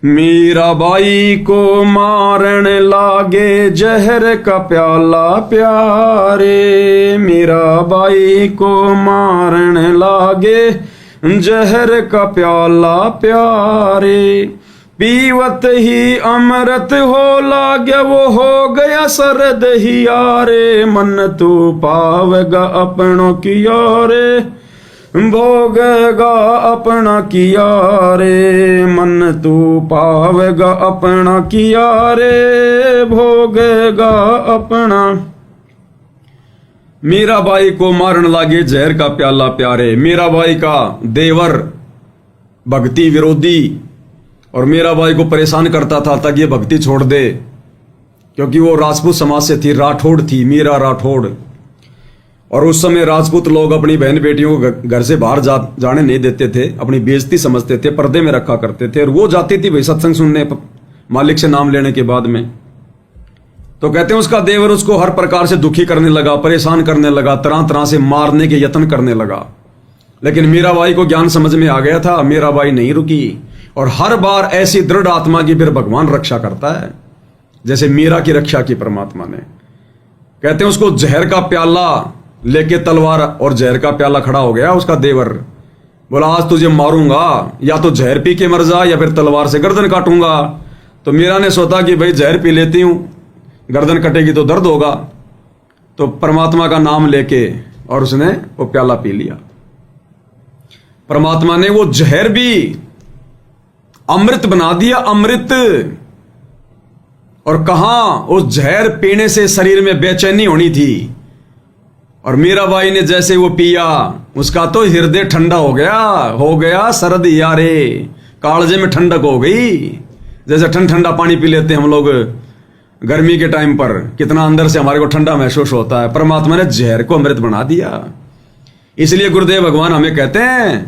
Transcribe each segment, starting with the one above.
मीराबाई को मारन लागे जहर का प्याला प्यारे। मीराबाई को मारन लागे जहर का प्याला प्यारे। पीवत ही अमृत हो लागे वो हो गया सरद ही यारे। मन तू पावेगा अपनों की यारे, भोगेगा अपना किया रे। मन तू पावेगा अपना किया रे, भोगेगा अपना। मीराबाई को मारन लागे जहर का प्याला प्यारे। मीराबाई का देवर भक्ति विरोधी और मीराबाई को परेशान करता था ताकि ये भक्ति छोड़ दे, क्योंकि वो राजपूत समाज से थी, राठौड़ थी, मीरा राठौड़। और उस समय राजपूत लोग अपनी बहन बेटियों को घर से बाहर जाने नहीं देते थे, अपनी बेइज्जती समझते थे, पर्दे में रखा करते थे। और वो जाती थी भाई सत्संग सुनने मालिक से नाम लेने के बाद में। तो कहते हैं उसका देवर उसको हर प्रकार से दुखी करने लगा, परेशान करने लगा, तरह तरह से मारने के यत्न करने लगा। लेकिन मीराबाई को ज्ञान समझ में आ गया था। मीराबाई नहीं रुकी और हर बार ऐसी दृढ़ आत्मा की फिर भगवान रक्षा करता है, जैसे मीरा की रक्षा की परमात्मा ने। कहते हैं उसको जहर का प्याला लेके तलवार और जहर का प्याला खड़ा हो गया उसका देवर। बोला आज तुझे मारूंगा, या तो जहर पी के मर जा या फिर तलवार से गर्दन काटूंगा। तो मीरा ने सोचा कि भाई जहर पी लेती हूं, गर्दन कटेगी तो दर्द होगा। तो परमात्मा का नाम लेके और उसने वो प्याला पी लिया। परमात्मा ने वो जहर भी अमृत बना दिया, अमृत। और कहां उस जहर पीने से शरीर में बेचैनी होनी थी, और मीराबाई ने जैसे वो पिया उसका तो हृदय ठंडा हो गया सरद यारे। कालजे में ठंडक हो गई, जैसे ठंडा पानी पी लेते हैं हम लोग गर्मी के टाइम पर, कितना अंदर से हमारे को ठंडा महसूस होता है। परमात्मा ने जहर को अमृत बना दिया। इसलिए गुरुदेव भगवान हमें कहते हैं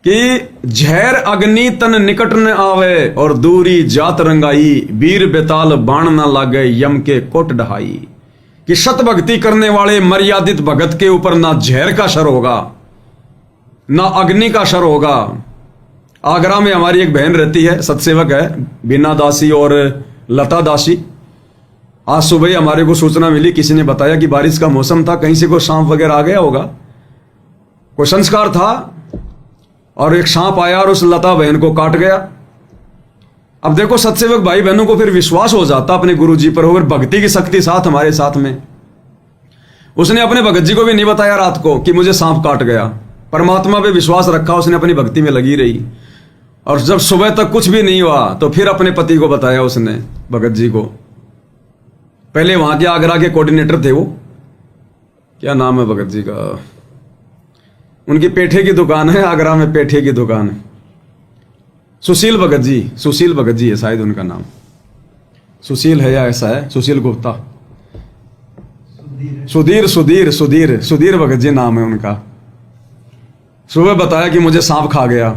कि जहर अग्नि तन निकट न आवे और दूरी जात रंगाई। वीर बेताल बाण न लागे यम के कोट ढहाई। कि सत भक्ति करने वाले मर्यादित भगत के ऊपर ना जहर का शर होगा, ना अग्नि का शर होगा। आगरा में हमारी एक बहन रहती है, सत्सेवक है, बीना दासी और लता दासी। आज सुबह हमारे को सूचना मिली, किसी ने बताया कि बारिश का मौसम था, कहीं से कोई सांप वगैरह आ गया होगा, कोई संस्कार था और एक सांप आया और उस लता बहन को काट गया। अब देखो सत्सेवक भाई बहनों को फिर विश्वास हो जाता अपने गुरु जी पर, और भक्ति की शक्ति साथ हमारे साथ में। उसने अपने भगत जी को भी नहीं बताया रात को कि मुझे सांप काट गया, परमात्मा पे विश्वास रखा, उसने अपनी भक्ति में लगी रही। और जब सुबह तक कुछ भी नहीं हुआ तो फिर अपने पति को बताया उसने, भगत जी को। पहले वहां के आगरा के कोऑर्डिनेटर थे वो, क्या नाम है भगत जी का, उनकी पेठे की दुकान है आगरा में, पेठे की दुकान है, सुशील भगत जी, सुशील भगत जी है शायद उनका नाम, सुशील है या ऐसा है, सुशील गुप्ता, सुधीर भगत जी नाम है उनका। सुबह बताया कि मुझे सांप खा गया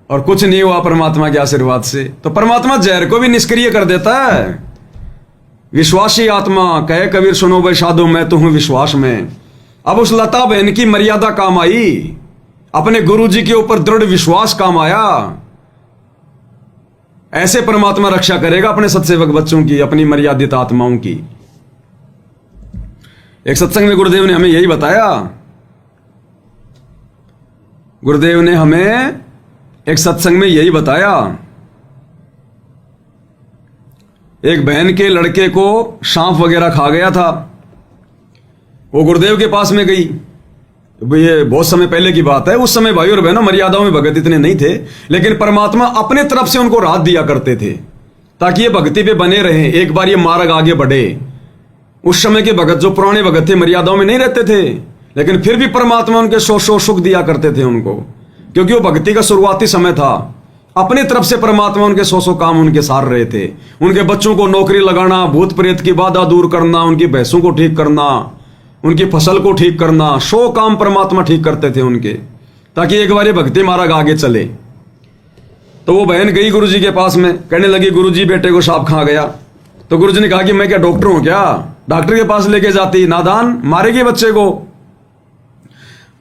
और कुछ नहीं हुआ परमात्मा के आशीर्वाद से। तो परमात्मा जहर को भी निष्क्रिय कर देता है। विश्वासी आत्मा कहे कबीर सुनो भाई साधु मैं तो हूं विश्वास में। अब उस लता बहन की मर्यादा काम आई, अपने गुरु जी के ऊपर दृढ़ विश्वास काम आया। ऐसे परमात्मा रक्षा करेगा अपने सत्सेवक बच्चों की, अपनी मर्यादित आत्माओं की। एक सत्संग में गुरुदेव ने हमें यही बताया, गुरुदेव ने हमें एक सत्संग में यही बताया, एक बहन के लड़के को सांप वगैरह खा गया था, वो गुरुदेव के पास में गई। ये बहुत समय पहले की बात है, उस समय भाई और बहनों मर्यादाओं में भगत इतने नहीं थे, लेकिन परमात्मा अपने तरफ से उनको राहत दिया करते थे ताकि ये भक्ति पे बने रहें, एक बार ये मार्ग आगे बढ़े। उस समय के भगत जो पुराने भगत थे मर्यादाओं में नहीं रहते थे, लेकिन फिर भी परमात्मा उनके सो सुख दिया करते थे उनको, क्योंकि वो भक्ति का शुरुआती समय था। अपने तरफ से परमात्मा उनके सौ काम उनके सार रहे थे। उनके बच्चों को नौकरी लगाना, भूत प्रेत की बाधा दूर करना, उनकी भैंसों को ठीक करना, उनकी फसल को ठीक करना, 100 काम परमात्मा ठीक करते थे उनके, ताकि एक बार ये भक्ति मार्ग आगे चले। तो वो बहन गई गुरुजी के पास में, कहने लगी गुरुजी बेटे को सांप खा गया। तो गुरुजी ने कहा कि मैं क्या डॉक्टर हूं क्या, डॉक्टर के पास लेके जाती, नादान मारेगी बच्चे को।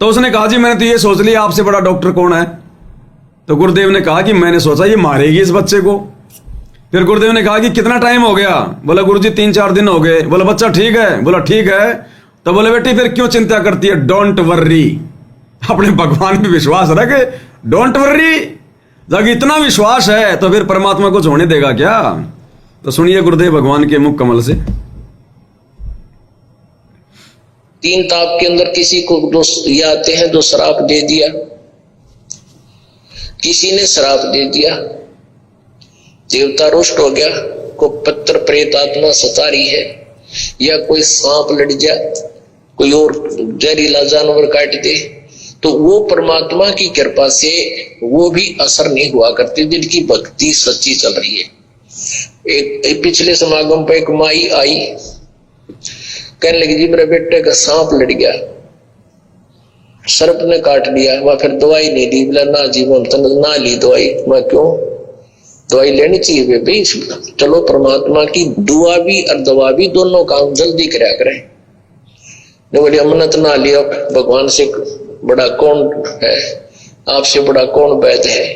तो उसने कहा जी मैंने तो ये सोच लिया आपसे बड़ा डॉक्टर कौन है, तो गुरुदेव ने कहा कि मैंने सोचा ये मारेगी इस बच्चे को। फिर गुरुदेव ने कहा कि कितना टाइम हो गया? बोला गुरुजी 3-4 दिन हो गए। बोला बच्चा ठीक है? बोला ठीक है। तो बोले बेटी फिर क्यों चिंता करती है? डोंट वर्री, अपने भगवान पे विश्वास रखे, डोंट वर्री। जब इतना विश्वास है तो फिर परमात्मा कुछ होने देगा क्या? तो सुनिए गुरुदेव भगवान के मुख कमल से। 3 ताप के अंदर किसी को ये आते हैं जो श्राप दे दिया, किसी ने श्राप दे दिया, देवता रुष्ट हो गया, को पत्थर प्रेत आत्मा सता रही है, या कोई सांप लड़ जाए, कोई और जहरीला जानवर काट दे, तो वो परमात्मा की कृपा से वो भी असर नहीं हुआ करती। दिल की भक्ति सच्ची चल रही है। एक पिछले समागम पर एक माई आई, कहने लगी जी मेरे बेटे का सांप लड़ गया, सर्प ने काट लिया, वह फिर दवाई नहीं दी। बोला ना जी ना ली दवाई। मैं क्यों? दवाई लेनी चाहिए बेबी, चलो परमात्मा की दुआ भी और दवा भी दोनों काम जल्दी कराया करें। बोली अमनत ना लिया, भगवान से बड़ा कौन है, आपसे बड़ा कौन वैद्य है।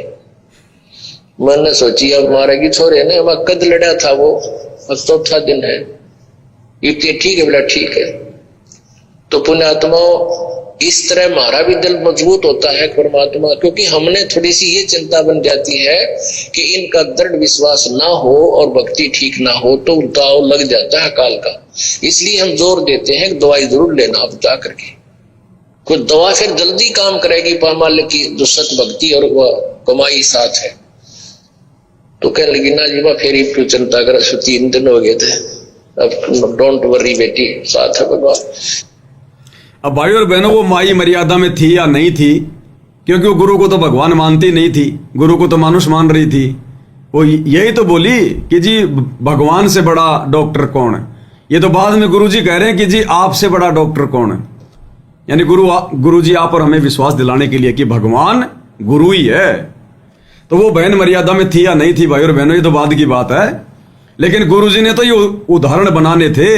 मैंने सोची अब मारेगी छोरे ने, वह कद लड़ा था वो, अब 4था दिन है, इतने ठीक है। बोला ठीक है। तो पुण्यात्माओं इस तरह हमारा भी दिल मजबूत होता है परमात्मा, क्योंकि हमने थोड़ी सी ये चिंता बन जाती है कि इनका दृढ़ विश्वास ना हो और भक्ति ठीक ना हो तो दाव लग जाता है काल का। इसलिए हम जोर देते हैं कि दवाई जरूर लेना आप जा करके, कोई दवा फिर जल्दी काम करेगी पामाल की जो सत भक्ति और वह कमाई साथ है। तो कहने लगी ना जी मैं फिर ही क्यों चिंता कर, 3 दिन हो गए थे, अब डोंट वरी बेटी, साथ है भगवान। अब भाई और बहनों वो माई मर्यादा में थी या नहीं थी? क्योंकि वो गुरु को तो भगवान मानती नहीं थी, गुरु को तो मानुष मान रही थी। वो यही तो बोली कि जी भगवान से बड़ा डॉक्टर कौन है। ये तो बाद में गुरु जी कह रहे हैं कि जी आपसे बड़ा डॉक्टर कौन है, यानी गुरु जी आप और हमें विश्वास दिलाने के लिए कि भगवान गुरु ही है। तो वो बहन मर्यादा में थी या नहीं थी भाई और बहनों, ये तो बाद की बात है। लेकिन गुरु जी ने तो ये उदाहरण बनाने थे,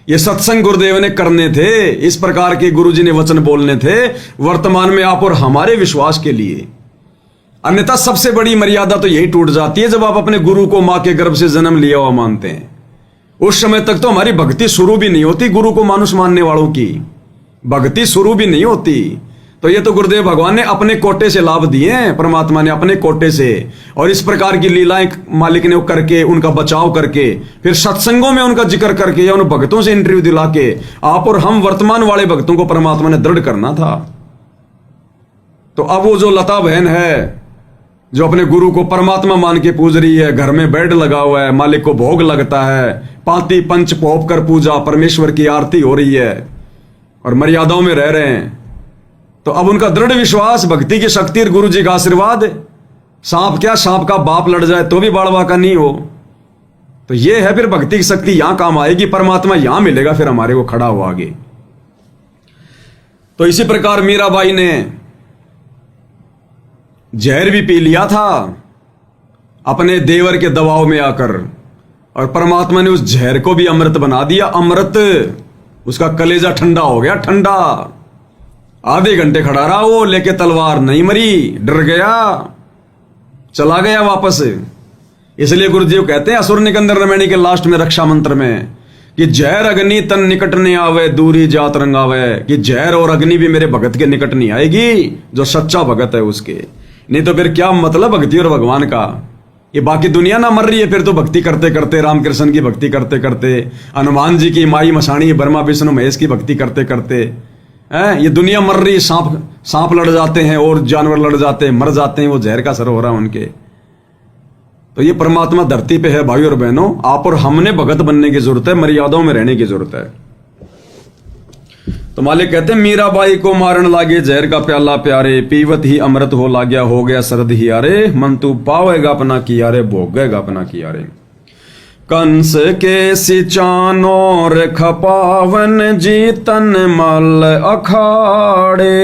ये सत्संग गुरुदेव ने करने थे, इस प्रकार के गुरुजी ने वचन बोलने थे वर्तमान में आप और हमारे विश्वास के लिए। अन्यथा सबसे बड़ी मर्यादा तो यही टूट जाती है जब आप अपने गुरु को मां के गर्भ से जन्म लिया हुआ मानते हैं। उस समय तक तो हमारी भक्ति शुरू भी नहीं होती, गुरु को मानुष मानने वालों की भक्ति शुरू भी नहीं होती। तो ये तो गुरुदेव भगवान ने अपने कोटे से लाभ दिए हैं, परमात्मा ने अपने कोटे से, और इस प्रकार की लीलाएं मालिक ने करके उनका बचाव करके फिर सत्संगों में उनका जिक्र करके या उन भक्तों से इंटरव्यू दिला के आप और हम वर्तमान वाले भक्तों को परमात्मा ने दृढ़ करना था। तो अब वो जो लता बहन है जो अपने गुरु को परमात्मा मान के पूज रही है, घर में बेड लगा हुआ है, मालिक को भोग लगता है, पाती पंच पोप कर पूजा, परमेश्वर की आरती हो रही है और मर्यादाओं में रह रहे हैं, तो अब उनका दृढ़ विश्वास, भक्ति की शक्ति और गुरु जी का आशीर्वाद, सांप क्या सांप का बाप लड़ जाए तो भी बाड़वा का नहीं हो, तो ये है फिर भक्ति की शक्ति यहां काम आएगी, परमात्मा यहां मिलेगा फिर हमारे को खड़ा हुआ आगे। तो इसी प्रकार मीराबाई ने जहर भी पी लिया था अपने देवर के दबाव में आकर, और परमात्मा ने उस जहर को भी अमृत बना दिया। अमृत, उसका कलेजा ठंडा हो गया, ठंडा। आधे घंटे खड़ा रहा वो लेके तलवार, नहीं मरी, डर गया, चला गया वापस। इसलिए गुरुदेव कहते हैं असुर निकंदर रमैनी के लास्ट में रक्षा मंत्र में कि जहर अग्नि तन निकट नहीं आवे, दूरी जात रंगावे, कि जहर और अग्नि भी मेरे भगत के निकट नहीं आएगी जो सच्चा भगत है उसके। नहीं तो फिर क्या मतलब भक्ति और भगवान का? ये बाकी दुनिया ना मर रही है फिर तो भक्ति करते करते, रामकृष्ण की भक्ति करते करते, हनुमान जी की, माई मसाणी, ब्रह्मा विष्णु महेश की भक्ति करते करते, ये दुनिया मर रही है। सांप लड़ जाते हैं और जानवर लड़ जाते हैं, मर जाते हैं, वो जहर का असर हो रहा है उनके। तो ये परमात्मा धरती पे है भाई और बहनों, आप और हमने भगत बनने की जरूरत है, मर्यादाओं में रहने की जरूरत है। तो मालिक कहते हैं मीराबाई को मारन लागे जहर का प्याला प्यारे, पीवत ही अमृत हो लागया, हो गया सरद ही यारे, मन तू पावेगा अपना किया रे, भोगेगा अपना किया रे। कंस के सिचानोर खपावन जीतन मल अखाड़े,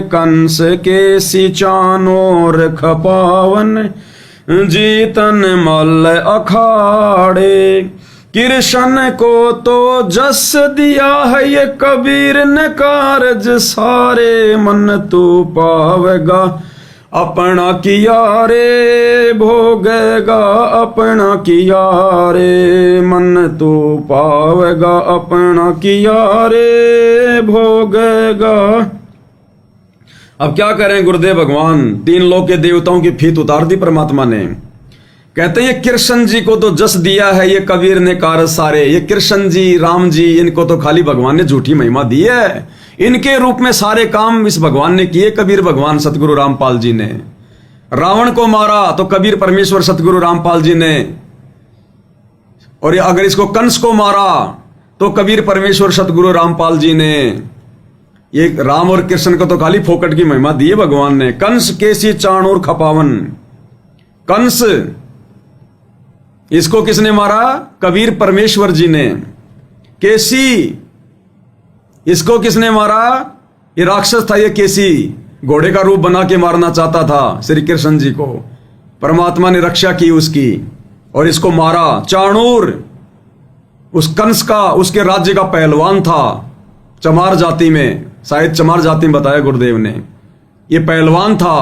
कंस के सिचानोर खपावन जीतन मल अखाड़े, कृष्ण को तो जस दिया है ये कबीर ने कारज सारे, मन तू पावेगा अपना किया रे भोगेगा, अपना किया रे मन तू पावेगा, अपना किया रे भोगेगा। अब क्या करें गुरुदेव भगवान, 3 लोक के देवताओं की फीत उतार दी परमात्मा ने। कहते हैं ये कृष्ण जी को तो जस दिया है ये कबीर ने कारज सारे। ये कृष्ण जी, राम जी, इनको तो खाली भगवान ने झूठी महिमा दी है, इनके रूप में सारे काम इस भगवान ने किए। कबीर भगवान सतगुरु रामपाल जी ने रावण को मारा तो कबीर परमेश्वर सतगुरु रामपाल जी ने, और अगर इसको कंस को मारा तो कबीर परमेश्वर सतगुरु रामपाल जी ने। ये राम और कृष्ण को तो खाली फोकट की महिमा दी है भगवान ने। कंस केसी चाणूर खपावन, कंस इसको किसने मारा? कबीर परमेश्वर जी ने। केसी इसको किसने मारा? ये राक्षस था, ये केसी घोड़े का रूप बना के मारना चाहता था श्री कृष्ण जी को, परमात्मा ने रक्षा की उसकी और इसको मारा। चाणूर उस कंस का, उसके राज्य का पहलवान था, चमार जाति में, शायद चमार जाति में बताया गुरुदेव ने। ये पहलवान था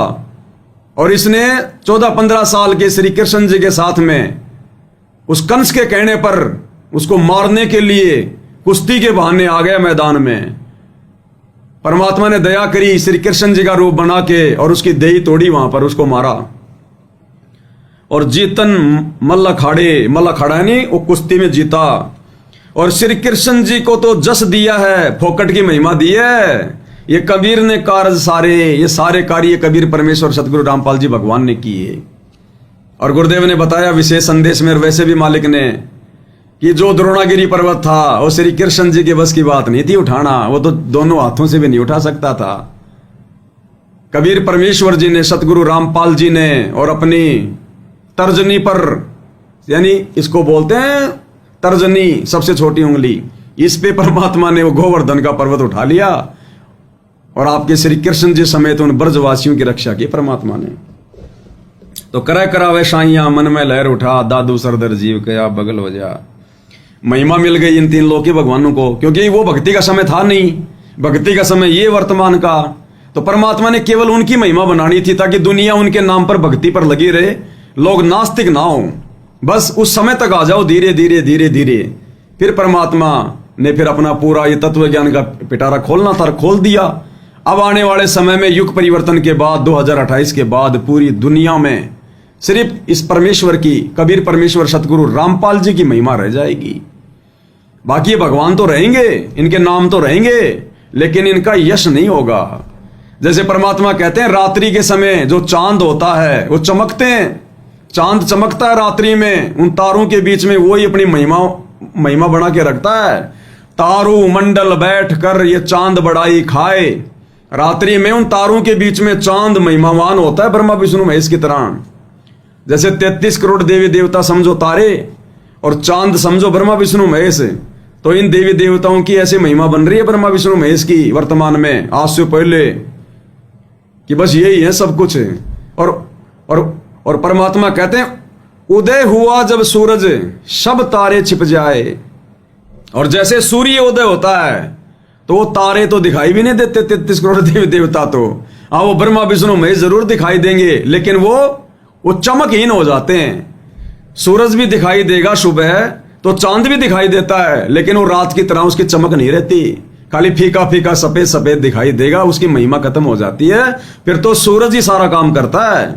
और इसने 14-15 साल के श्री कृष्ण जी के साथ में उस कंस के कहने पर उसको मारने के लिए कुश्ती के बहाने आ गया मैदान में। परमात्मा ने दया करी, श्री कृष्ण जी का रूप बना के और उसकी देही तोड़ी, वहां पर उसको मारा। और जीतन मल्ल अखाड़ा नहीं, वो कुश्ती में जीता। और श्री कृष्ण जी को तो जस दिया है, फोकट की महिमा दी है। ये कबीर ने कार्य सारे, ये सारे कार्य कबीर परमेश्वर सतगुरु रामपाल जी भगवान ने किए। और गुरुदेव ने बताया विशेष संदेश में, और वैसे भी मालिक ने, कि जो द्रोणागिरी पर्वत था वो श्री कृष्ण जी के बस की बात नहीं थी उठाना, वो तो दोनों हाथों से भी नहीं उठा सकता था। कबीर परमेश्वर जी ने, सतगुरु रामपाल जी ने, और अपनी तर्जनी पर, यानी इसको बोलते हैं तर्जनी, सबसे छोटी उंगली, इस पे परमात्मा ने वो गोवर्धन का पर्वत उठा लिया और आपके श्री कृष्ण जी समेत उन ब्रजवासियों की रक्षा की परमात्मा ने। तो करे करावे साइया मन में लहर उठा, दादू सरदर जीव कया बगल हो जा। महिमा मिल गई इन 3 लोक के भगवानों को, क्योंकि वो भक्ति का समय था नहीं, भक्ति का समय ये वर्तमान का। तो परमात्मा ने केवल उनकी महिमा बनानी थी ताकि दुनिया उनके नाम पर भक्ति पर लगी रहे, लोग नास्तिक ना हो। बस उस समय तक आ जाओ, धीरे धीरे धीरे धीरे। फिर परमात्मा ने फिर अपना पूरा ये तत्व ज्ञान का पिटारा खोलना था, खोल दिया। अब आने वाले समय में युग परिवर्तन के बाद 2028 के बाद पूरी दुनिया में सिर्फ इस परमेश्वर की, कबीर परमेश्वर सतगुरु रामपाल जी की महिमा रह जाएगी। बाकी ये भगवान तो रहेंगे, इनके नाम तो रहेंगे, लेकिन इनका यश नहीं होगा। जैसे परमात्मा कहते हैं रात्रि के समय जो चांद होता है वो चमकते हैं, चांद चमकता है रात्रि में, उन तारों के बीच में वो ही अपनी महिमा बना के रखता है। तारू मंडल बैठ कर ये चांद बड़ाई खाए। रात्रि में उन तारों के बीच में चांद महिमावान होता है, ब्रह्मा विष्णु महेश की तरह। जैसे 33 करोड़ देवी देवता समझो तारे, और चांद समझो ब्रह्मा विष्णु महेश। तो इन देवी देवताओं की ऐसी महिमा बन रही है ब्रह्मा विष्णु महेश की वर्तमान में, आज से पहले, कि बस यही है सब कुछ। और परमात्मा कहते हैं उदय हुआ जब सूरज सब तारे छिप जाए। और जैसे सूर्य उदय होता है तो वो तारे तो दिखाई भी नहीं देते, 33 करोड़ देवी देवता तो। हाँ, वो ब्रह्मा विष्णु महेश जरूर दिखाई देंगे, लेकिन वो चमकहीन हो जाते हैं। सूरज भी दिखाई देगा सुबह, तो चांद भी दिखाई देता है, लेकिन वो रात की तरह उसकी चमक नहीं रहती, खाली फीका फीका सफेद सफेद दिखाई देगा, उसकी महिमा खत्म हो जाती है। फिर तो सूरज ही सारा काम करता है।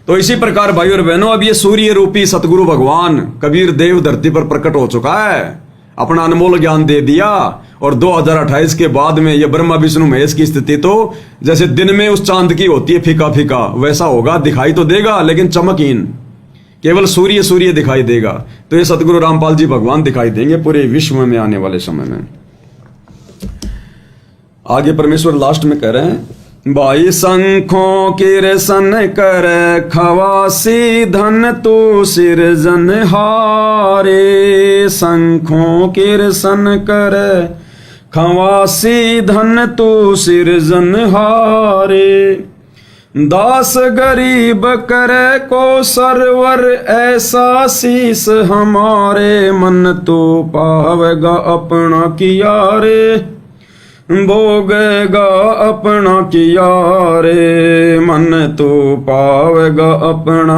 तो इसी प्रकार भाई और बहनों, अब ये सूर्य रूपी सतगुरु भगवान कबीर देव धरती पर प्रकट हो चुका है, अपना अनमोल ज्ञान दे दिया। और 2028 के बाद में ये ब्रह्मा विष्णु महेश की स्थिति तो जैसे दिन में उस चांद की होती है फीका फीका, वैसा होगा, दिखाई तो देगा लेकिन चमकहीन, केवल सूर्य सूर्य दिखाई देगा। तो ये सतगुरु रामपाल जी भगवान दिखाई देंगे पूरे विश्व में आने वाले समय में। आगे परमेश्वर लास्ट में कह रहे हैं, भाई शंखों किरसन कर खवासी धन तू सिरजन हारे। शंखों किरसन कर खवासी धन तू सिरजन हारे। दास गरीब करे को सरवर ऐसा शीस हमारे। मन तो पावेगा अपना किया रे। भोगेगा अपना किया रे, मन तो पावेगा अपना,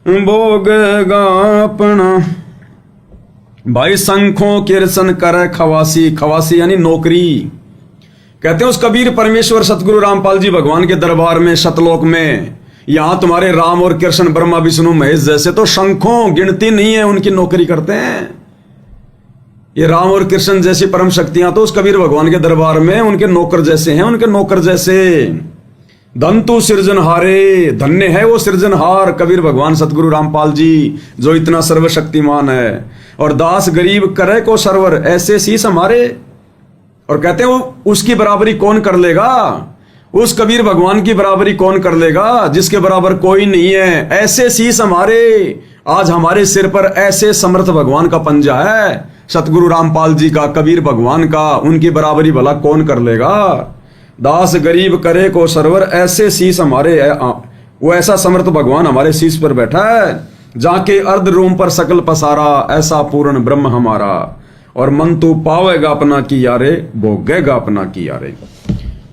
भोगेगा अपना। भाई शंखों कीर्तन करे खवासी, खवासी यानी नौकरी। कहते हैं उस कबीर परमेश्वर सतगुरु रामपाल जी भगवान के दरबार में सतलोक में, यहां तुम्हारे राम और कृष्ण ब्रह्मा विष्णु महेश जैसे तो शंखों गिनती नहीं है उनकी नौकरी करते हैं। ये राम और कृष्ण जैसी परम शक्तियां तो उस कबीर भगवान के दरबार में उनके नौकर जैसे हैं, उनके नौकर जैसे। धन सृजनहारे, धन्य है वो सृजनहार कबीर भगवान सतगुरु रामपाल जी जो इतना सर्वशक्तिमान है। और दास गरीब करे को सरवर, ऐसे शीश हमारे। और कहते हैं उसकी बराबरी कौन कर लेगा, उस कबीर भगवान की बराबरी कौन कर लेगा जिसके बराबर कोई नहीं है। ऐसे शीश हमारे, आज हमारे सिर पर ऐसे समर्थ भगवान का पंजा है, सतगुरु रामपाल जी का, कबीर भगवान का, उनकी बराबरी भला कौन कर लेगा। दास गरीब करे को सरवर, ऐसे शीश हमारे है। वो ऐसा समर्थ भगवान हमारे शीश पर बैठा है, जाके अर्ध रोम पर सकल पसारा, ऐसा पूर्ण ब्रह्म हमारा। और मन तू पावेगा अपना की यारे, भोगेगा अपना की यारे।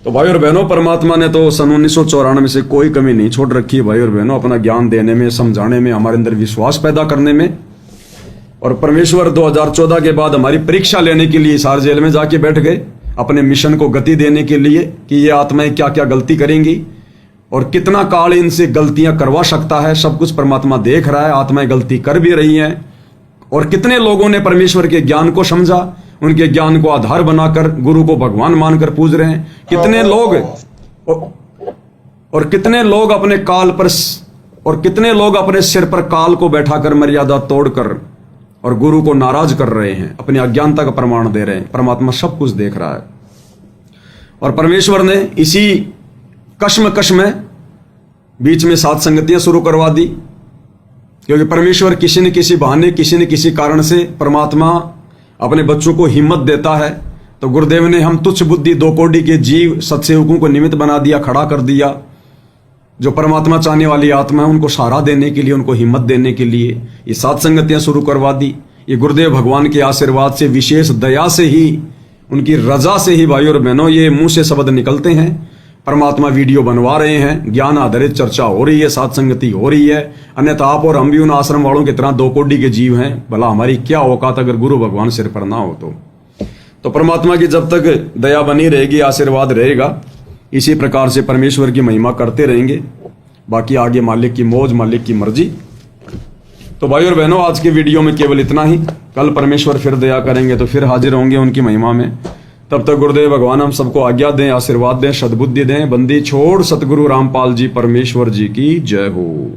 तो भाई और बहनों, परमात्मा ने तो सन 1994 से कोई कमी नहीं छोड़ रखी है भाई और बहनों, अपना ज्ञान देने में, समझाने में, हमारे अंदर विश्वास पैदा करने में। और परमेश्वर 2014 के बाद हमारी परीक्षा लेने के लिए हिसार जेल में जाके बैठ गए, अपने मिशन को गति देने के लिए कि ये आत्माएं क्या क्या गलती करेंगी और कितना काल इनसे गलतियां करवा सकता है। सब कुछ परमात्मा देख रहा है, आत्माएं गलती कर भी रही हैं। और कितने लोगों ने परमेश्वर के ज्ञान को समझा, उनके ज्ञान को आधार बनाकर गुरु को भगवान मानकर पूज रहे हैं। कितने लोग और कितने लोग अपने काल पर, और कितने लोग अपने सिर पर काल को बैठाकर मर्यादा तोड़कर और गुरु को नाराज कर रहे हैं, अपनी अज्ञानता का प्रमाण दे रहे हैं। परमात्मा सब कुछ देख रहा है। और परमेश्वर ने इसी कश्मकश में बीच में सात संगतियां शुरू करवा दी, क्योंकि परमेश्वर किसी न किसी बहाने, किसी न किसी कारण से परमात्मा अपने बच्चों को हिम्मत देता है। तो गुरुदेव ने हम तुच्छ बुद्धि दो कोटि के जीव सत्सेवकों को निमित्त बना दिया, खड़ा कर दिया। जो परमात्मा चाहने वाली आत्मा है उनको सहारा देने के लिए, उनको हिम्मत देने के लिए ये सात संगतियां शुरू करवा दी। ये गुरुदेव भगवान के आशीर्वाद से, विशेष दया से ही, उनकी रजा से ही भाई और बहनों ये मुंह से शब्द निकलते हैं। परमात्मा वीडियो बनवा रहे हैं, ज्ञान आधारित चर्चा हो रही है, सात संगति हो रही है। अन्यथा आप और हम भी उन आश्रम वालों की तरह दो कोटि के जीव हैं। भला हमारी क्या औकात अगर गुरु भगवान सिर पर ना हो तो परमात्मा की जब तक दया बनी रहेगी, आशीर्वाद रहेगा, इसी प्रकार से परमेश्वर की महिमा करते रहेंगे। बाकी आगे मालिक की मौज, मालिक की मर्जी। तो भाई और बहनों, आज के वीडियो में केवल इतना ही। कल परमेश्वर फिर दया करेंगे तो फिर हाजिर होंगे उनकी महिमा में। तब तक गुरुदेव भगवान हम सबको आज्ञा दें, आशीर्वाद दें, सद्बुद्धि दें। बंदी छोड़ सतगुरु रामपाल जी परमेश्वर जी की जय हो।